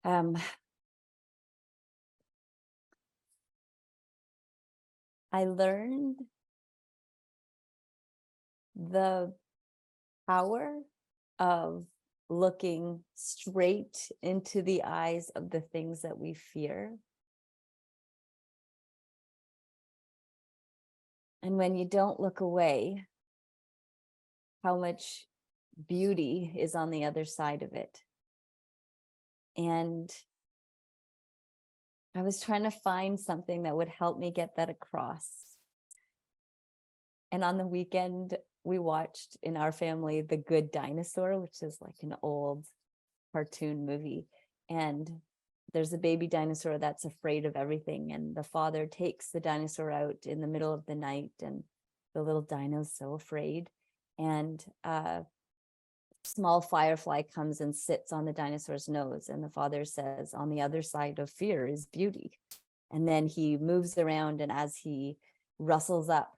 I learned the power of looking straight into the eyes of the things that we fear. And when you don't look away, how much beauty is on the other side of it. And I was trying to find something that would help me get that across. And on the weekend, we watched in our family The Good Dinosaur, which is like an old cartoon movie. And there's a baby dinosaur that's afraid of everything. And the father takes the dinosaur out in the middle of the night, and the little dino's so afraid. And a small firefly comes and sits on the dinosaur's nose. And the father says, on the other side of fear is beauty. And then he moves around, and as he rustles up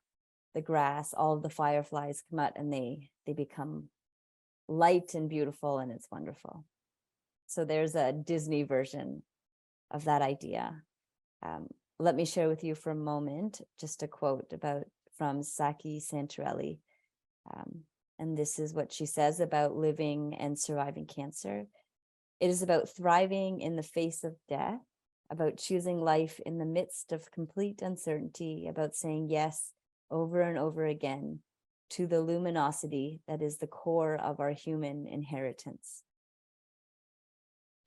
the grass, all of the fireflies come out, and they become light and beautiful, and it's wonderful. So there's a Disney version of that idea. Let me share with you for a moment just a quote from Saki Santorelli. And this is what she says about living and surviving cancer. It is about thriving in the face of death, about choosing life in the midst of complete uncertainty, about saying yes over and over again to the luminosity that is the core of our human inheritance.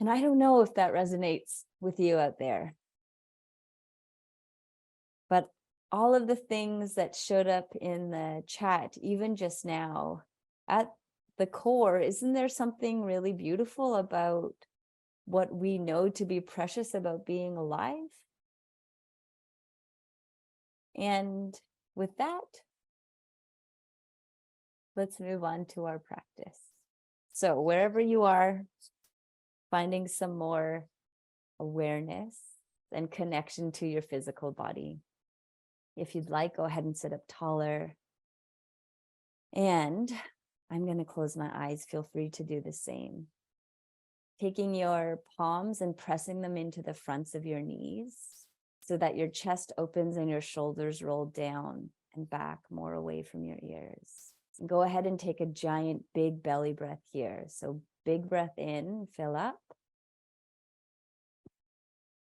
And I don't know if that resonates with you out there, but all of the things that showed up in the chat, even just now, at the core, isn't there something really beautiful about what we know to be precious about being alive? And with that, let's move on to our practice. So wherever you are, finding some more awareness and connection to your physical body. If you'd like, go ahead and sit up taller. And I'm going to close my eyes. Feel free to do the same. Taking your palms and pressing them into the fronts of your knees so that your chest opens and your shoulders roll down and back, more away from your ears. And go ahead and take a giant big belly breath here. So big breath in, fill up.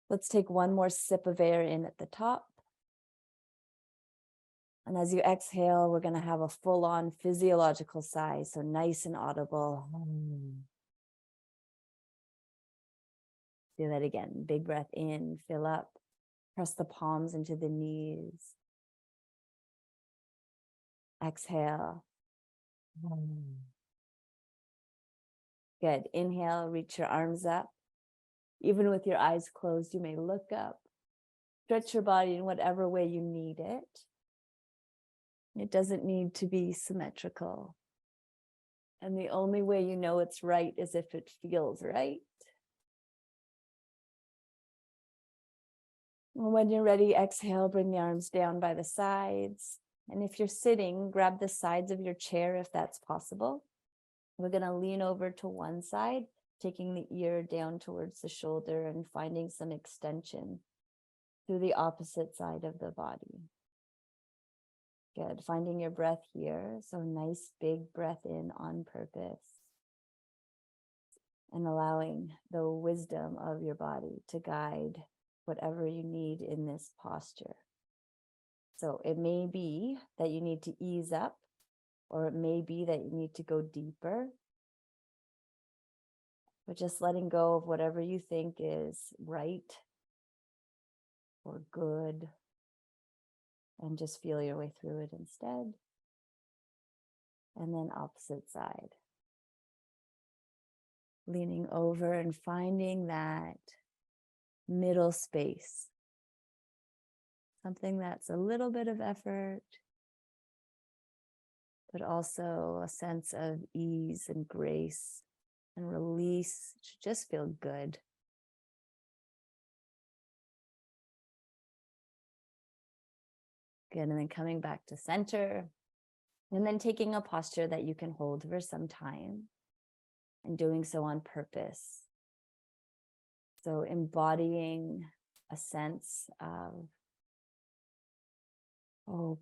Let's take one more sip of air in at the top. And as you exhale, we're going to have a full-on physiological sigh, so nice and audible. Do that again. Big breath in, fill up. Press the palms into the knees. Exhale. Good. Inhale, reach your arms up. Even with your eyes closed, you may look up. Stretch your body in whatever way you need it. It doesn't need to be symmetrical. And the only way you know it's right is if it feels right. And when you're ready, exhale, bring the arms down by the sides. And if you're sitting, grab the sides of your chair if that's possible. We're going to lean over to one side, taking the ear down towards the shoulder and finding some extension through the opposite side of the body. Good. Finding your breath here. So nice big breath in on purpose. And allowing the wisdom of your body to guide whatever you need in this posture. So it may be that you need to ease up, or it may be that you need to go deeper. But just letting go of whatever you think is right or good, and just feel your way through it instead. And then opposite side. Leaning over and finding that middle space. Something that's a little bit of effort, but also a sense of ease and grace and release. It should just feel good. Good, and then coming back to center, and then taking a posture that you can hold for some time, and doing so on purpose. So embodying a sense of,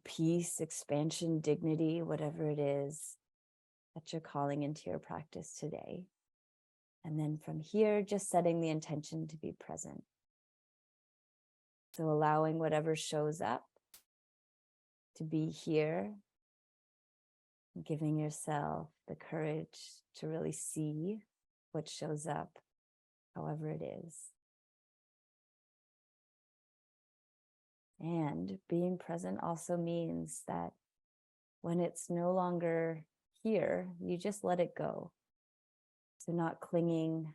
peace, expansion, dignity, whatever it is that you're calling into your practice today. And then from here, just setting the intention to be present. So allowing whatever shows up to be here, giving yourself the courage to really see what shows up, however it is. And being present also means that when it's no longer here, you just let it go. So not clinging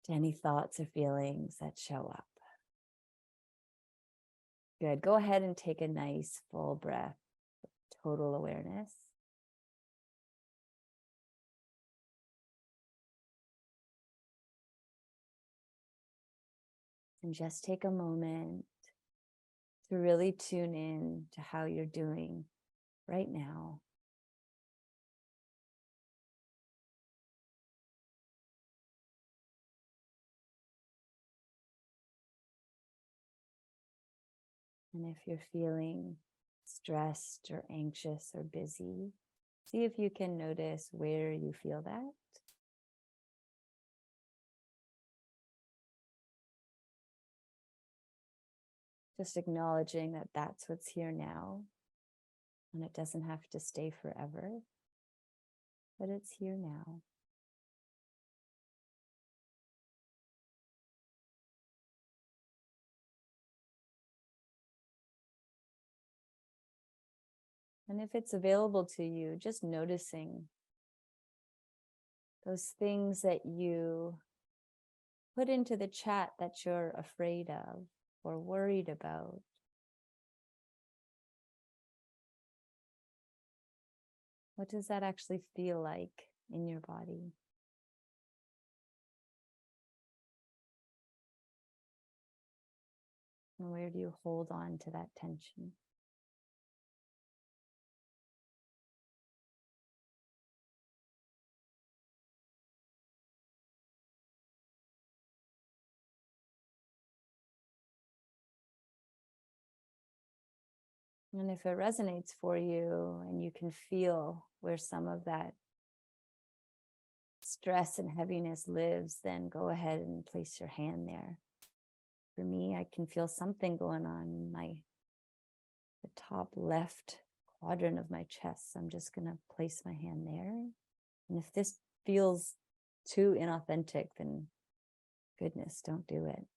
to any thoughts or feelings that show up. Good. Go ahead and take a nice full breath, total awareness. And just take a moment to really tune in to how you're doing right now. And if you're feeling stressed or anxious or busy, see if you can notice where you feel that. Just acknowledging that that's what's here now, and it doesn't have to stay forever, but it's here now. And if it's available to you, just noticing those things that you put into the chat that you're afraid of or worried about. What does that actually feel like in your body? And where do you hold on to that tension? And if it resonates for you and you can feel where some of that stress and heaviness lives, then go ahead and place your hand there. For me, I can feel something going on in the top left quadrant of my chest. So I'm just going to place my hand there. And if this feels too inauthentic, then goodness, don't do it.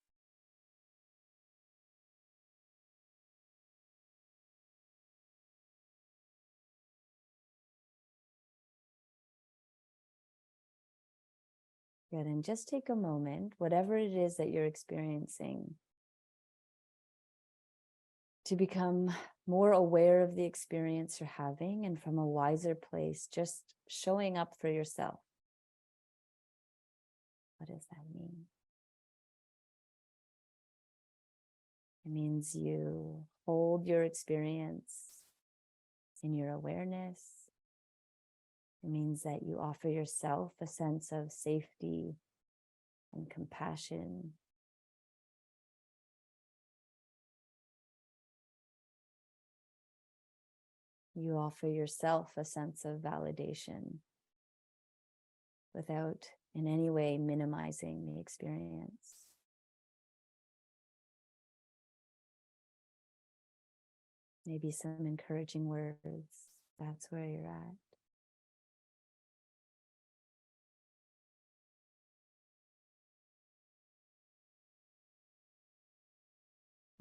Good. And just take a moment, whatever it is that you're experiencing, to become more aware of the experience you're having, and from a wiser place, just showing up for yourself. What does that mean? It means you hold your experience in your awareness. It means that you offer yourself a sense of safety and compassion. You offer yourself a sense of validation without in any way minimizing the experience. Maybe some encouraging words. That's where you're at.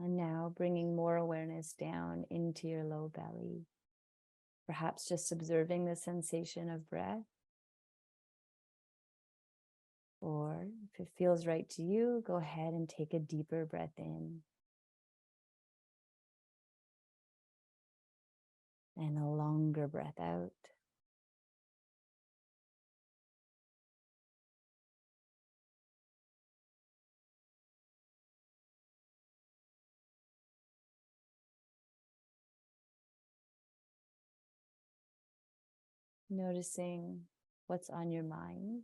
And now bringing more awareness down into your low belly. Perhaps just observing the sensation of breath. Or if it feels right to you, go ahead and take a deeper breath in. And a longer breath out. Noticing what's on your mind.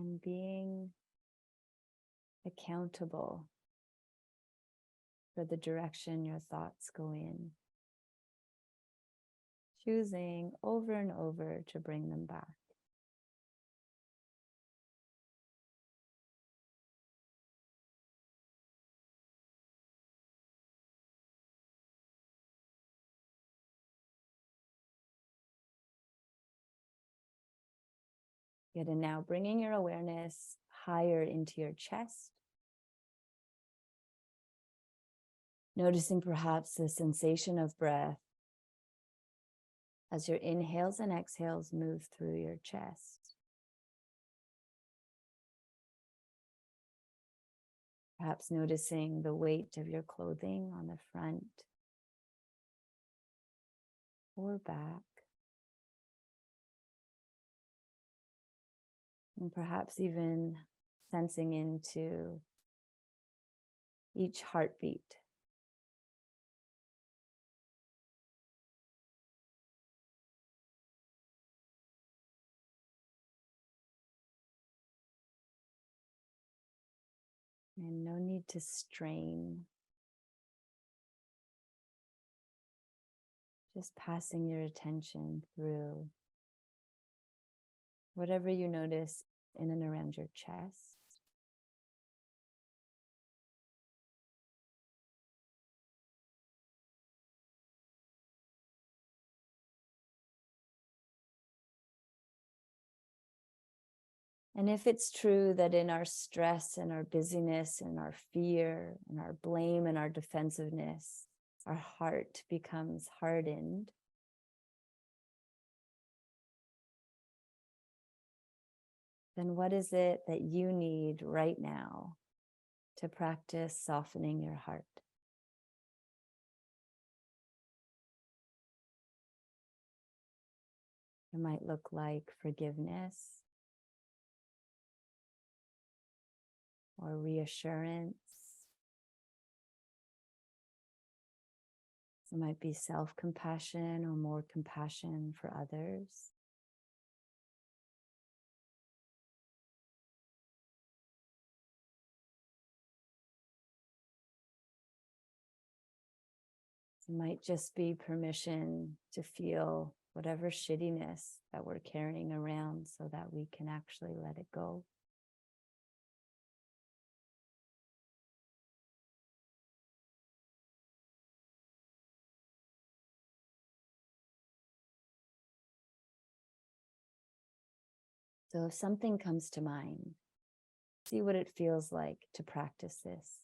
and being accountable for the direction your thoughts go in, choosing over and over to bring them back. Good, and now bringing your awareness higher into your chest. Noticing perhaps the sensation of breath as your inhales and exhales move through your chest. Perhaps noticing the weight of your clothing on the front or back. And perhaps even sensing into each heartbeat. And no need to strain. Just passing your attention through whatever you notice in and around your chest. And if it's true that in our stress and our busyness and our fear and our blame and our defensiveness, our heart becomes hardened, then what is it that you need right now to practice softening your heart? It might look like forgiveness or reassurance. It might be self-compassion or more compassion for others. It might just be permission to feel whatever shittiness that we're carrying around so that we can actually let it go. So if something comes to mind, see what it feels like to practice this.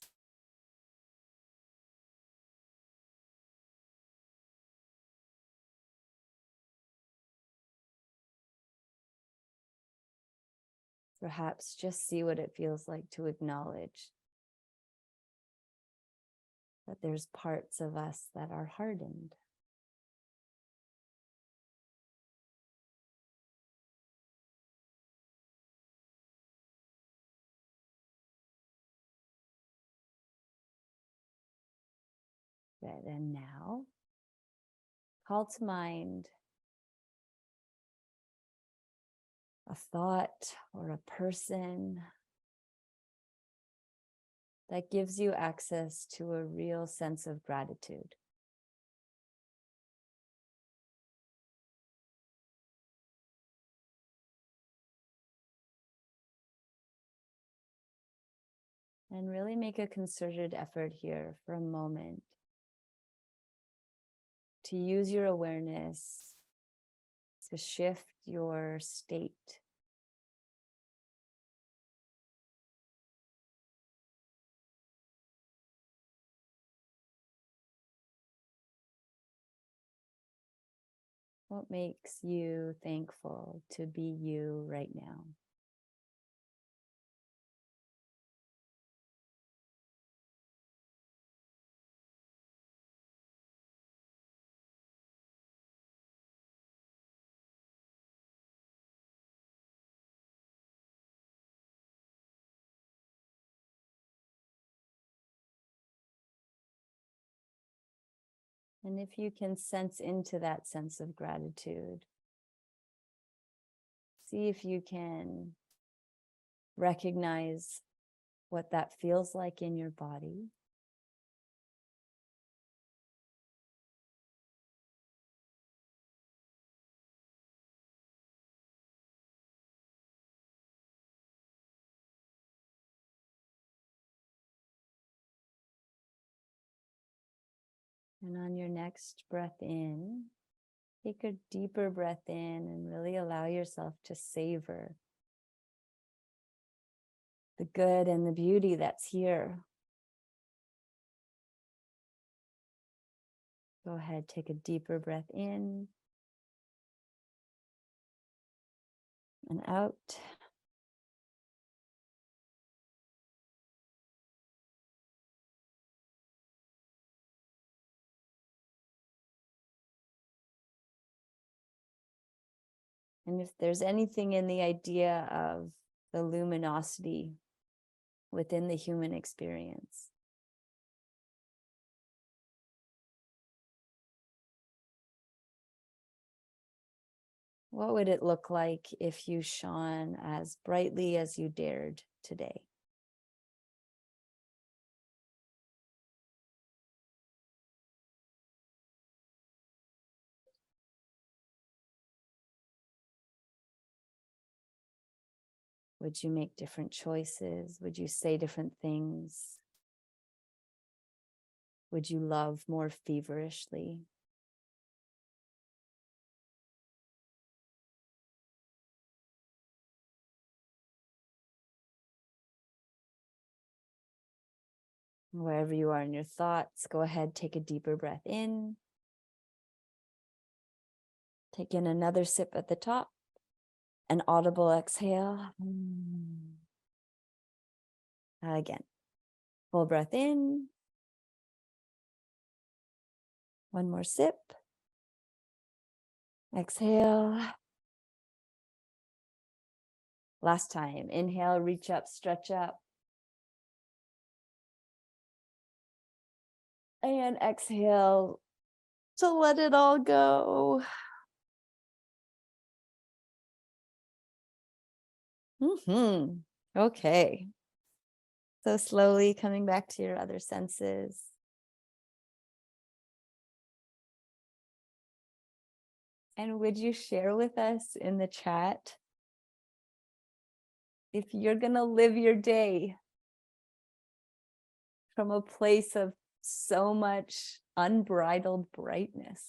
Perhaps just see what it feels like to acknowledge that there's parts of us that are hardened. Good. And now, call to mind a thought or a person that gives you access to a real sense of gratitude. And really make a concerted effort here for a moment to use your awareness to shift your state. What makes you thankful to be you right now? And if you can sense into that sense of gratitude, see if you can recognize what that feels like in your body. And on your next breath in, take a deeper breath in and really allow yourself to savor the good and the beauty that's here. Go ahead, take a deeper breath in and out. And if there's anything in the idea of the luminosity within the human experience, what would it look like if you shone as brightly as you dared today? Would you make different choices? Would you say different things? Would you love more feverishly? Wherever you are in your thoughts, go ahead, take a deeper breath in. Take in another sip at the top, an audible exhale. Again, full breath in. One more sip. Exhale. Last time, inhale, reach up, stretch up. And exhale to let it all go. Okay. So slowly coming back to your other senses. And would you share with us in the chat if you're going to live your day from a place of so much unbridled brightness,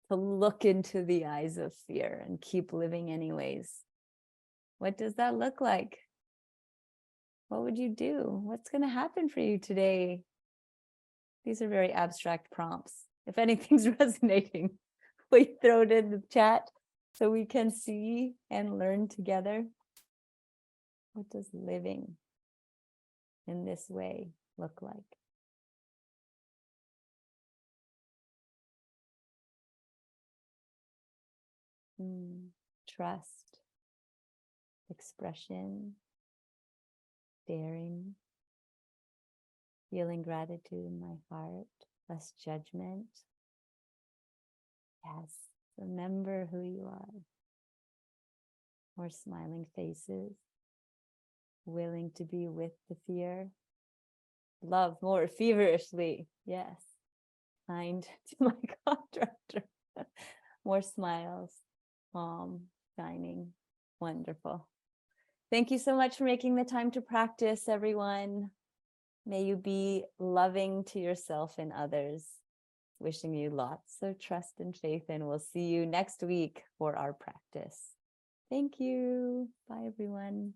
to look into the eyes of fear and keep living anyways? What does that look like? What would you do? What's going to happen for you today? These are very abstract prompts. If anything's resonating, we throw it in the chat so we can see and learn together. What does living in this way look like? Trust, expression, daring, feeling gratitude in my heart, less judgment. Yes, remember who you are. More smiling faces, willing to be with the fear. Love more feverishly. Yes. Kind to my contractor. More smiles. Calm, shining. Wonderful. Thank you so much for making the time to practice, everyone. May you be loving to yourself and others. Wishing you lots of trust and faith, and we'll see you next week for our practice. Thank you. Bye, everyone.